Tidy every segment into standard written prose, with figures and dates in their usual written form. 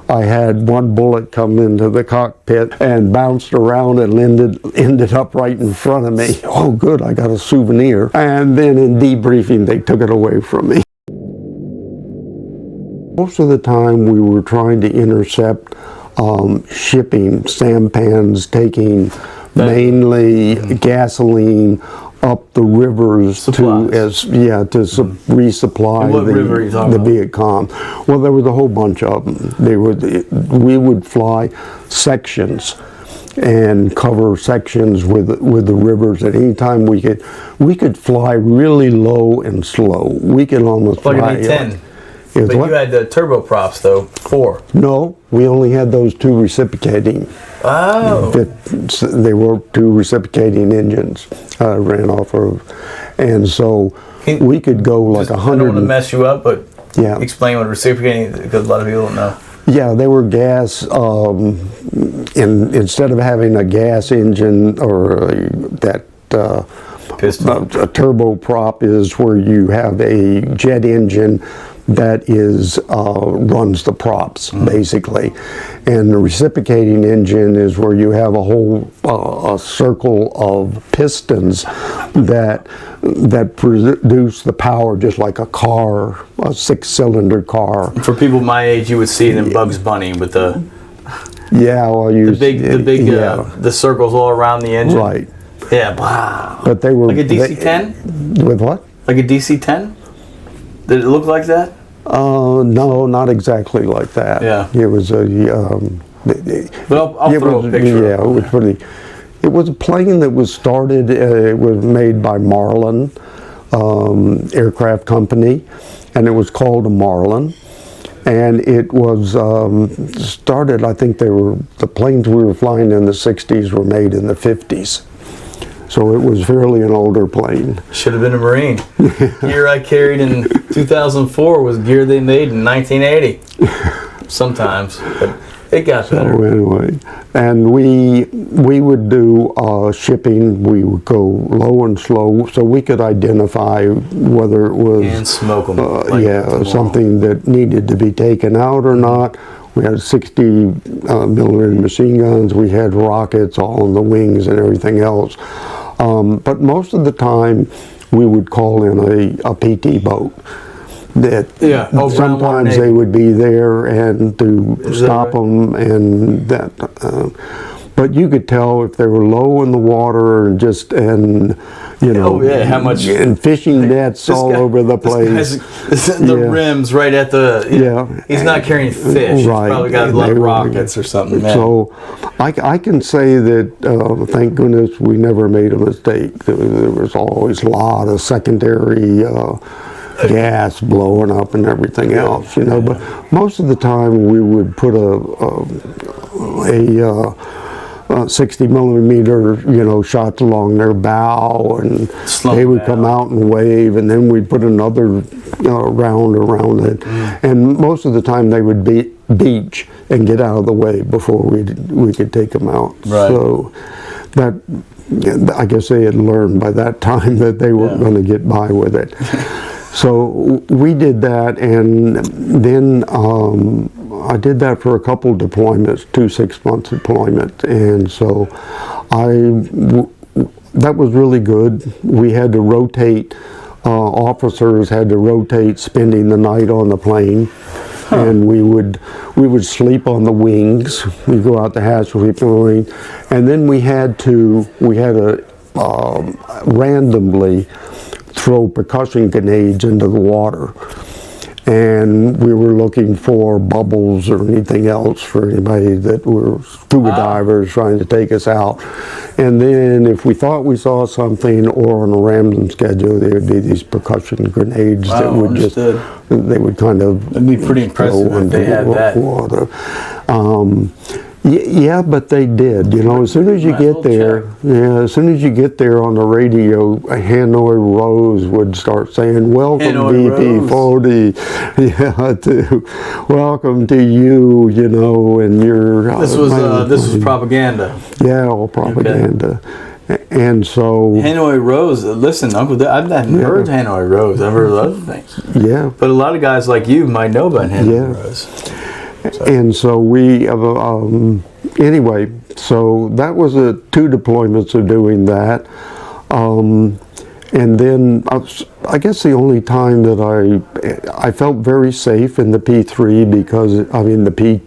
I had one bullet come into the cockpit and bounced around and ended up right in front of me. Oh, good, I got a souvenir. And then in debriefing, they took it away from me. Most of the time, we were trying to intercept shipping sampans, taking mainly gasoline up the rivers resupply the Viet Cong. Well, there was a whole bunch of them. We would fly sections and cover sections with the rivers at any time we could fly really low and slow. We could almost like fly. An A-10. But you had the turboprops though, 4. No, we only had those 2 reciprocating. Oh. They were 2 reciprocating engines ran off of, and so we could go like 100. I don't want to mess you up, but explain what reciprocating is, because a lot of people don't know. Yeah, they were gas, and instead of having a gas engine or that piston, a turboprop is where you have a jet engine that runs the props, basically. And the reciprocating engine is where you have a whole a circle of pistons that produce the power just like a car, a 6-cylinder car. For people my age, you would see it in Bugs Bunny with the the circles all around the engine. Right. Yeah. Wow. But they were like a DC-10. With what? Like a DC-10. Did it look like that? No, not exactly like that. Yeah. It was a. But I'll throw a picture. Yeah, it was pretty. It was a plane that was started. It was made by Marlin aircraft company, and it was called a Marlin. And it was started. I think the planes we were flying in the '60s were made in the '50s. So it was fairly an older plane. Should have been a Marine. Gear I carried in 2004 was gear they made in 1980. Sometimes, but it got better. So anyway, and we would do shipping. We would go low and slow, so we could identify whether it was and smoke them. Something that needed to be taken out or not. We had 60 millimeter machine guns. We had rockets all on the wings and everything else. But most of the time, we would call in a PT boat. Sometimes they would be there and to stop them and that. But you could tell if they were low in the water and how much and fishing nets all over the place. The rims right at the he's not carrying fish. Right. He's probably got a lot of rockets or something. So I can say that thank goodness we never made a mistake. There was always a lot of secondary gas blowing up and everything else, but most of the time we would put a 60 millimeter, shots along their bow, and they would come out and wave, and then we'd put another round around it. And most of the time they would beach and get out of the way before we could take them out. Right. So that, I guess they had learned by that time that they weren't going to get by with it. So we did that, and then I did that for a couple deployments, 2 6-month deployments, and so that was really good. We had to rotate, officers had to rotate spending the night on the plane, and we would sleep on the wings. We'd go out the hatch, sleep on the wing, and then we had to randomly throw percussion grenades into the water, and we were looking for bubbles or anything else for anybody that were scuba divers trying to take us out. And then if we thought we saw something, or on a random schedule, there would be these percussion grenades that would they would kind of it'd be pretty impressive if they had that water. Yeah, but they did. As soon as you get there, as soon as you get there on the radio, Hanoi Rose would start saying, "Welcome, BP-40, welcome to you," and your. This was propaganda. Yeah, all propaganda. Okay. And so Hanoi Rose. Listen, Uncle, I've never heard Hanoi Rose. I've heard other things. Yeah. But a lot of guys like you might know about Hanoi Rose. And so anyway, so that was 2 deployments of doing that. And then I guess the only time that I felt very safe in the P3 because, the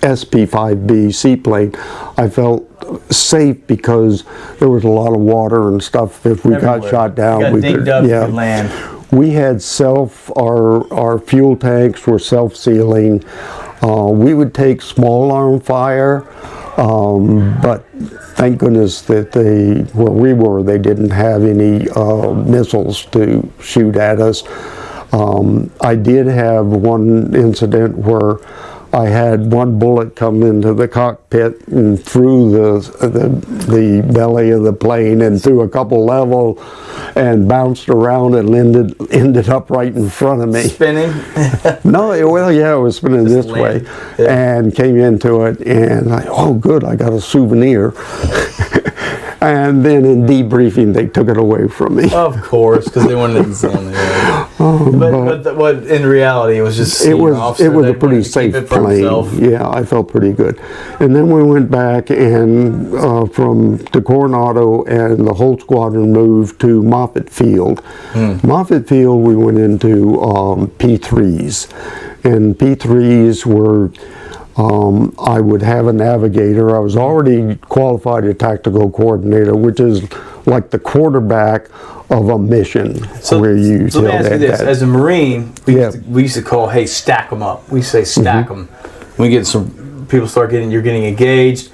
SP-5B seaplane, I felt safe because there was a lot of water and stuff. If we got shot down, we could land. We had our fuel tanks were self-sealing. We would take small arm fire, but thank goodness that where we were, they didn't have any missiles to shoot at us. I did have one incident where I had one bullet come into the cockpit and through the belly of the plane and through a couple levels and bounced around and ended up right in front of me. Spinning? No, it was spinning this way and came into it, and oh good, I got a souvenir. And then in debriefing, they took it away from me. Of course, because they wanted to see on the air. But what in reality, it was just it was a pretty safe plane. Yeah, I felt pretty good. And then we went back and to Coronado, and the whole squadron moved to Moffett Field. Moffett Field, we went into P3s, and P3s were. I would have a navigator. I was already qualified as tactical coordinator, which is like the quarterback of a mission. So let me ask you this: as a Marine, we used to call, "Hey, stack them up." We say, "Stack them." We get some people you're getting engaged,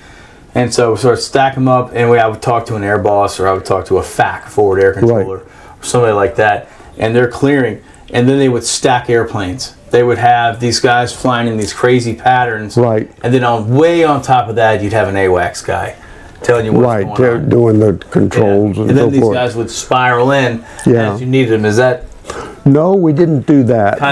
and so we sort of stack them up, and I would talk to an air boss, or I would talk to a FAC, forward air controller, or somebody like that, and they're clearing, and then they would stack airplanes. They would have these guys flying in these crazy patterns, and then way on top of that, you'd have an AWACS guy telling you what's going on. Doing the controls and so forth. And then these guys would spiral in as you needed them. Is that? No, we didn't do that.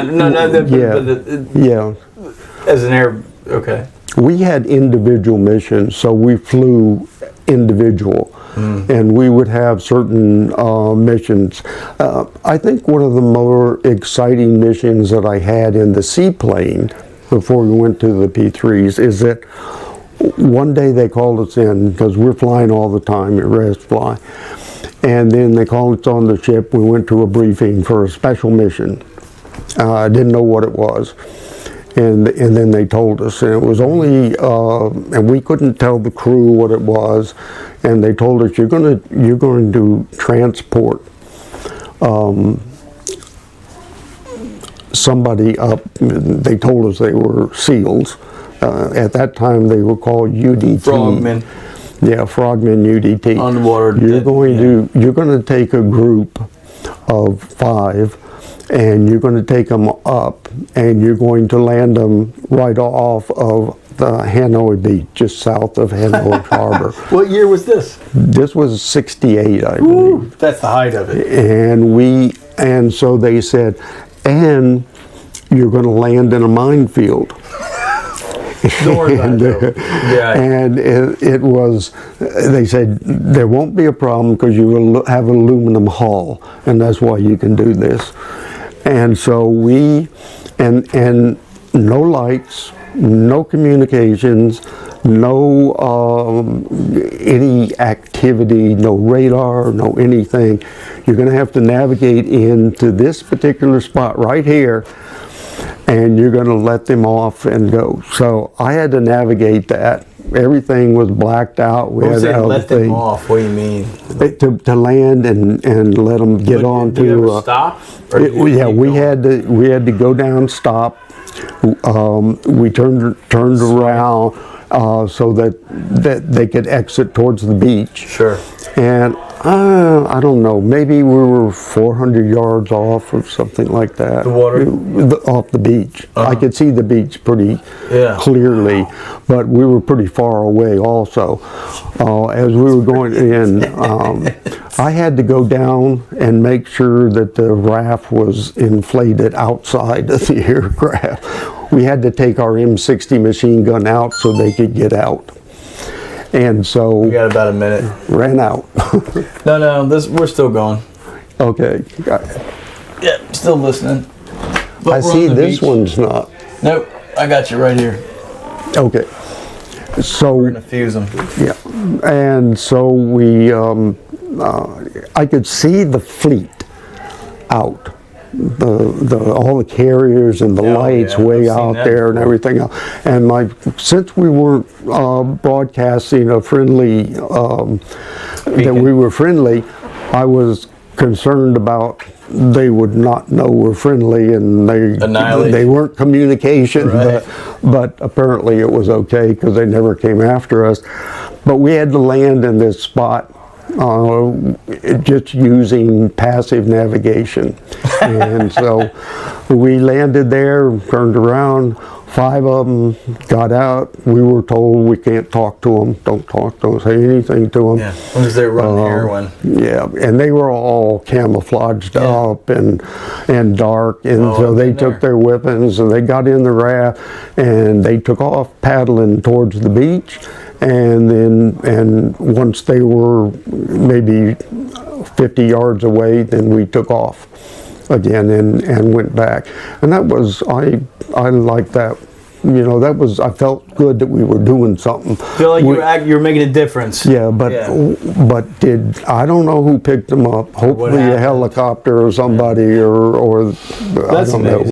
As an air, okay. We had individual missions, so we flew individual. And we would have certain missions. I think one of the more exciting missions that I had in the seaplane before we went to the P3s is that one day they called us in because we're flying all the time at rest fly, and then they called us on the ship. We went to a briefing for a special mission. I didn't know what it was. And then they told us, and it was only, and we couldn't tell the crew what it was, and they told us you're going to transport somebody up. They told us they were SEALs. At that time, they were called UDT. Frogmen. Yeah, Frogmen UDT. Underwater. You're going to take a group of 5. And you're going to take them up, and you're going to land them right off of the Hanoi Beach, just south of Hanoi Harbor. What year was this? This was 68, I believe. That's the height of it. And so they said, and you're going to land in a minefield. And it was, they said, there won't be a problem because you will have an aluminum hull, and that's why you can do this. And so and no lights, no communications, no any activity, no radar, no anything. You're going to have to navigate into this particular spot right here, and you're going to let them off and go. So I had to navigate that. Everything was blacked out. When you say let them off, what do you mean? To land and let them get on to. Did you ever stop? We had to go down, stop. We turned around so that they could exit towards the beach. Sure. And I don't know, maybe we were 400 yards off or something like that. The water? Off the beach. I could see the beach pretty clearly, but we were pretty far away also. As we were going in, I had to go down and make sure that the raft was inflated outside of the aircraft. We had to take our M60 machine gun out so they could get out. And so we got about a minute. Ran out. No, we're still going. Okay. Yeah, still listening. But I see this one's not. Nope, I got you right here. Okay. So We're gonna fuse them. yeah, and so we, I could see the fleet out, all the carriers and the lights way out there and everything else. And since we weren't broadcasting a friendly, that we were friendly, I was concerned about they would not know we're friendly, and they weren't communication, but apparently it was okay because they never came after us. But we had to land in this spot just using passive navigation. And so we landed there, turned around, 5 of them got out. We were told we can't talk to them, don't say anything to them. Yeah, because they run heroin. Yeah, and they were all camouflaged up and dark, and so they took their weapons and they got in the raft and they took off paddling towards the beach. And once they were maybe 50 yards away, then we took off again and went back. And that was, I liked that. You know, I felt good that we were doing something. Feel like you're making a difference. Yeah, but I don't know who picked them up. Hopefully a helicopter or somebody or I don't know.